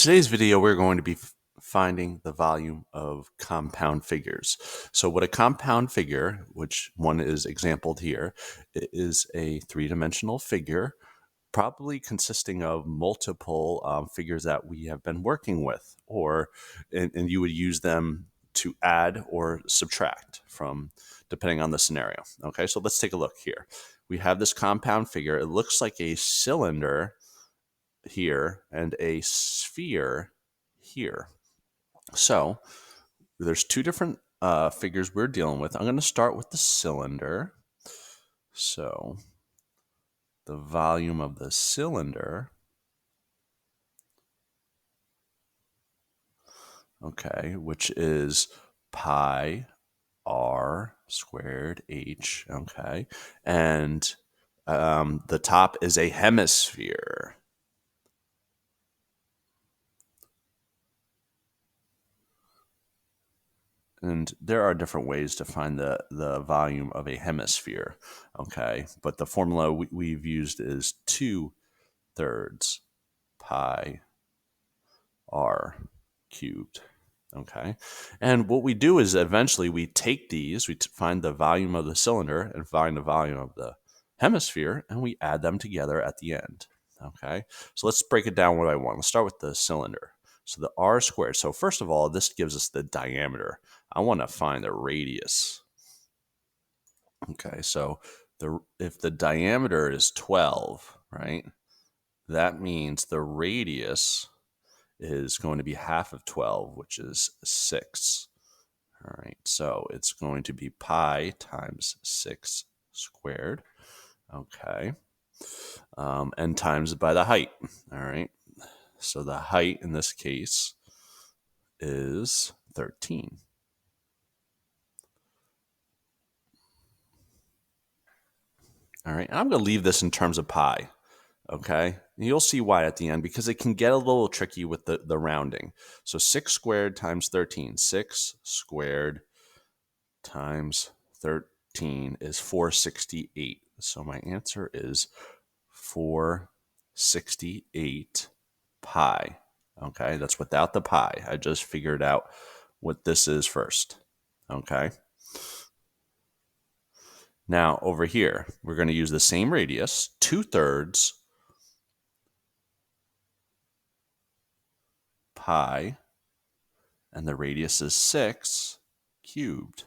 Today's video, we're going to be finding the volume of compound figures. So what a compound figure, which one is exampled here, is a three-dimensional figure, probably consisting of multiple figures that we have been working with, and you would use them to add or subtract from, depending on the scenario. Okay, so let's take a look here. We have this compound figure. It looks like a cylinder here and a sphere here. So there's two different figures we're dealing with. I'm going to start with the cylinder. So the volume of the cylinder, okay, which is pi r squared h, okay, and the top is a hemisphere. And there are different ways to find the volume of a hemisphere, okay? But the formula we've used is 2/3 pi r cubed, okay? And what we do is eventually we take these, we find the volume of the cylinder and find the volume of the hemisphere, and we add them together at the end, okay? So let's break it down one by one. Let's start with the cylinder. So the r squared. So first of all, this gives us the diameter. I want to find the radius. Okay, so if the diameter is 12, right, that means the radius is going to be half of 12, which is 6. All right, so it's going to be pi times 6 squared. Okay, and times by the height. All right, so the height in this case is 13. All right, I'm going to leave this in terms of pi. Okay, and you'll see why at the end, because it can get a little tricky with the rounding. So 6 squared times 13. 6 squared times 13 is 468. So my answer is 468 pi. Okay, that's without the pi. I just figured out what this is first. Okay. Now over here, we're going to use the same radius, 2/3 pi, and the radius is 6 cubed.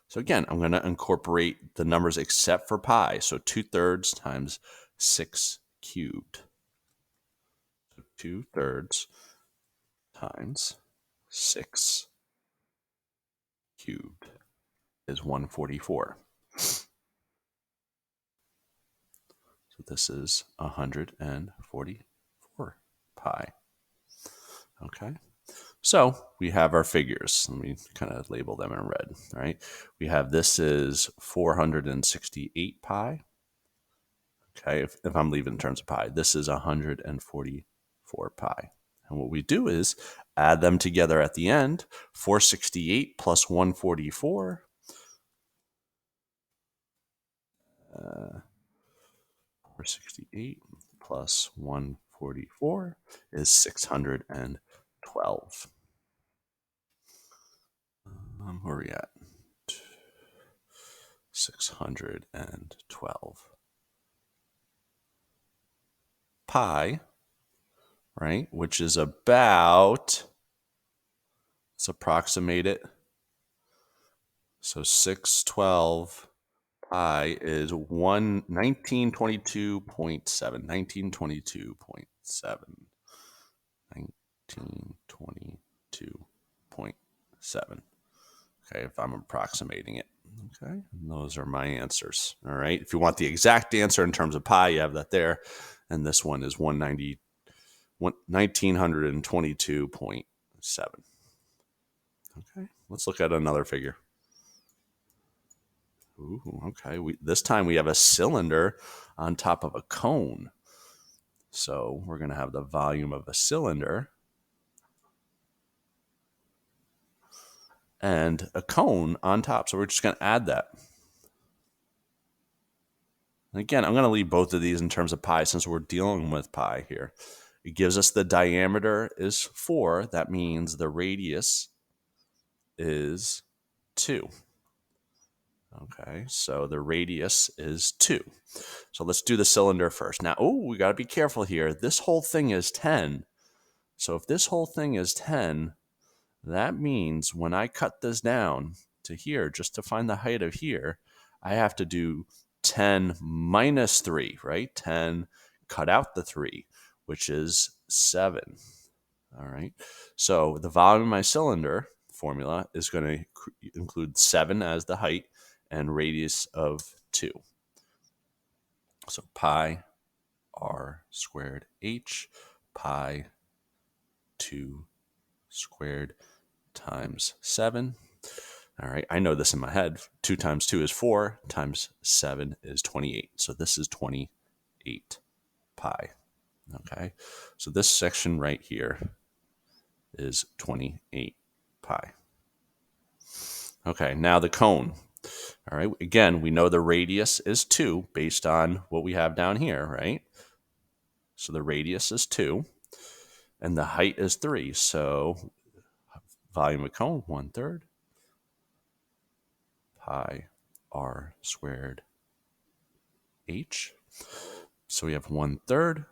So again, I'm going to incorporate the numbers except for pi. So 2/3 times 6 cubed. So 2/3 times 6 cubed is 144. So this is 144 pi. Okay. So we have our figures. Let me kind of label them in red, right? We have this is 468 pi. Okay, if I'm leaving in terms of pi, this is 144 pi. And what we do is add them together at the end. 468 plus 144. 468 plus 144 is 612. Where are we at? 612 pi, right? Which is about, let's approximate it. So 612 pi is 1922.7. 1922.7. 1922.7. Okay, if I'm approximating it. Okay, and those are my answers. All right, if you want the exact answer in terms of pi, you have that there. And this one is 1922.7. Okay, let's look at another figure. Ooh, okay, this time we have a cylinder on top of a cone. So we're going to have the volume of a cylinder and a cone on top. So we're just going to add that. And again, I'm going to leave both of these in terms of pi since we're dealing with pi here. It gives us the diameter is 4. That means the radius is 2. Okay, so the radius is 2. So let's do the cylinder first. Now, we got to be careful here. This whole thing is 10. So if this whole thing is 10, that means when I cut this down to here, just to find the height of here, I have to do 10 minus 3, right? 10, cut out the 3, which is 7. All right. So the volume of my cylinder formula is going to include 7 as the height and radius of 2. So pi r squared h pi 2 squared times 7. All right, I know this in my head. 2 times 2 is 4, times 7 is 28. So this is 28 pi. Okay, so this section right here is 28 pi. Okay, now the cone. All right, again, we know the radius is 2 based on what we have down here, right? So the radius is 2, and the height is 3. So volume of cone, 1/3 pi r squared h. So we have 1/3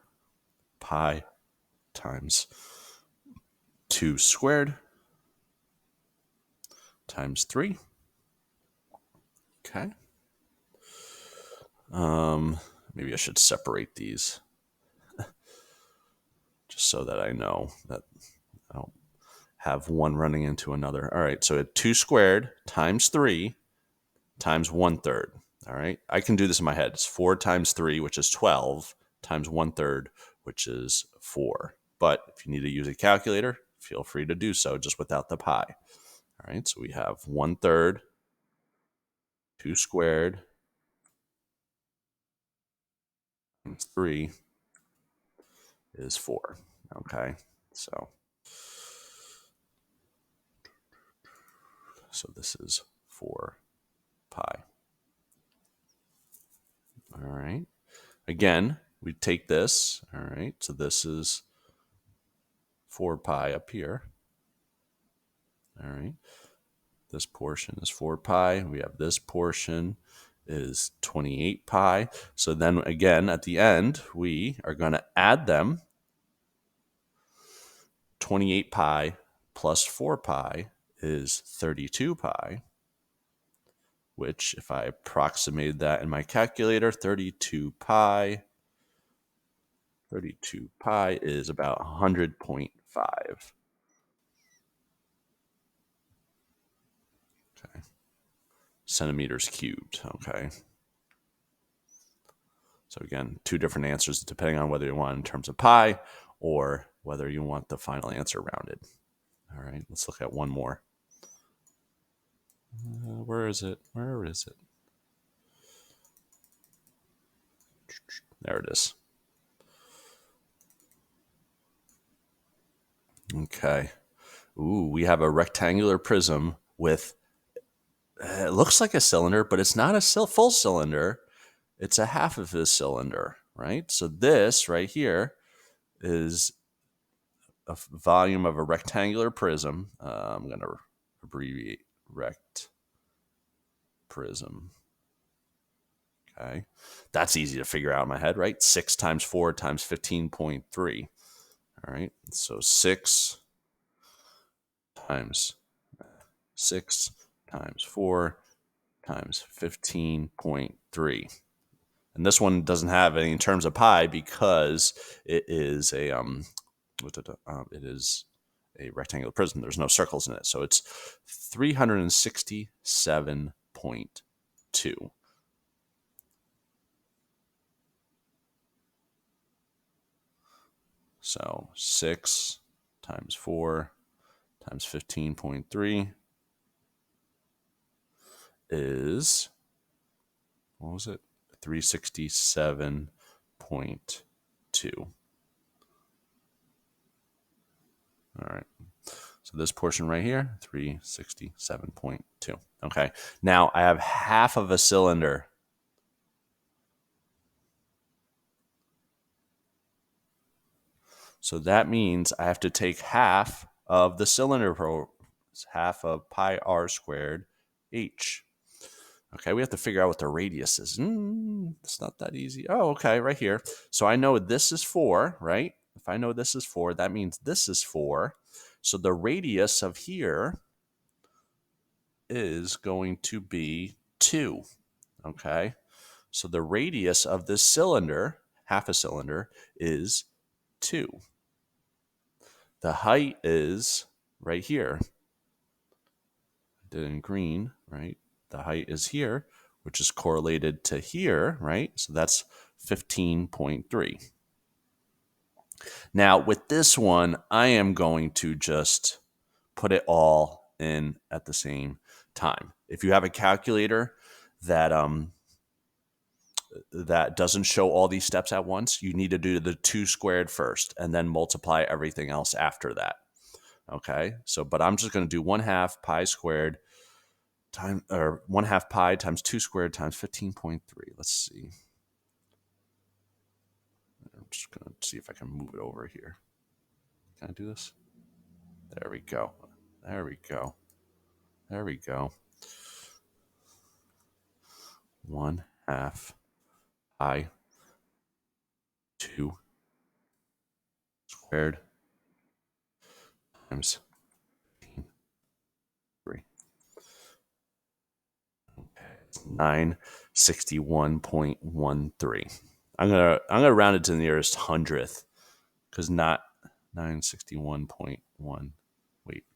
pi times 2 squared times 3. Okay. Maybe I should separate these just so that I know that I don't have one running into another. All right, so 2 squared times 3 times 1/3. All right, I can do this in my head. It's 4 times 3, which is 12, times 1/3, which is 4. But if you need to use a calculator, feel free to do so, just without the pi. All right, so we have 1/3, 2 squared, times 3 is 4. Okay, so this is 4 pi. All right. Again, we take this. All right, so this is 4 pi up here. All right. This portion is 4 pi. We have this portion is 28 pi. So then again, at the end, we are going to add them. 28 pi plus 4 pi is 32 pi, which if I approximated that in my calculator, 32 pi is about 100.5. Okay. Centimeters cubed. Okay. So again, 2 different answers depending on whether you want in terms of pi or whether you want the final answer rounded. All right, let's look at one more. Where is it? Where is it? There it is. Okay. Ooh, we have a rectangular prism with, it looks like a cylinder, but it's not a full cylinder. It's a half of a cylinder, right? So this right here is a volume of a rectangular prism. I'm going to abbreviate rect prism. Okay, that's easy to figure out in my head, right? 6 times 4 times 15.3. All right, so 6 times 4 times 15.3. And this one doesn't have any in terms of pi because it is a rectangular prism. There's no circles in it, so it's 367.2. So 6 times 4 times 15.3 is, what was it? 367.2. All right. So this portion right here, 367.2. Okay. Now I have half of a cylinder. So that means I have to take half of the cylinder, half of pi r squared h. Okay, we have to figure out what the radius is. It's not that easy. Oh, okay, right here. So I know this is 4, right? If I know this is 4, that means this is 4. So the radius of here is going to be 2. Okay, so the radius of this cylinder, half a cylinder, is 2. The height is right here. I did it in green, right? The height is here, which is correlated to here, right? So that's 15.3. Now, with this one, I am going to just put it all in at the same time. If you have a calculator that that doesn't show all these steps at once, you need to do the 2 squared first and then multiply everything else after that. Okay, so but I'm just going to do 1/2 pi squared time, or 1/2 pi times 2 squared times 15.3. Let's see. I'm just going to see if I can move it over here. Can I do this? There we go. There we go. There we go. 1/2 pi 2 squared times 3. Okay, 961.13. I'm gonna round it to the nearest hundredth, because not 961.1. Wait,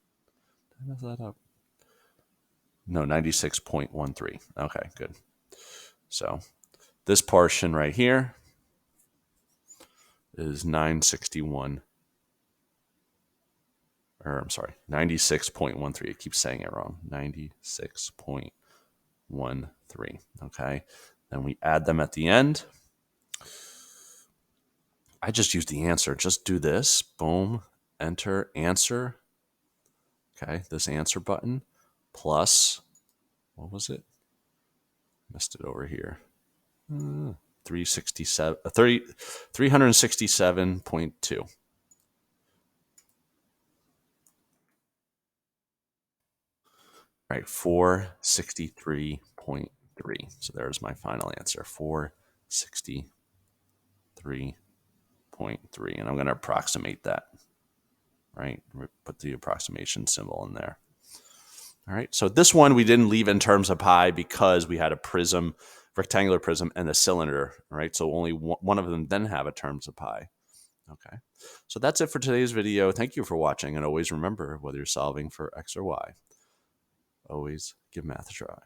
did I mess that up? No, 96.13. Okay, good. So this portion right here is 961. Or I'm sorry, 96.13. I keep saying it wrong. 96.13. Okay. Then we add them at the end. I just use the answer. Just do this. Boom. Enter answer. Okay. This answer button plus, what was it? Missed it over here. 367.2. Right, 463.3. So there's my final answer, 463.3. And I'm going to approximate that, right? Put the approximation symbol in there. All right, so this one we didn't leave in terms of pi because we had a prism, rectangular prism, and a cylinder, right? So only one of them then have a terms of pi. Okay, so that's it for today's video. Thank you for watching, and always remember, whether you're solving for X or Y, always give math a try.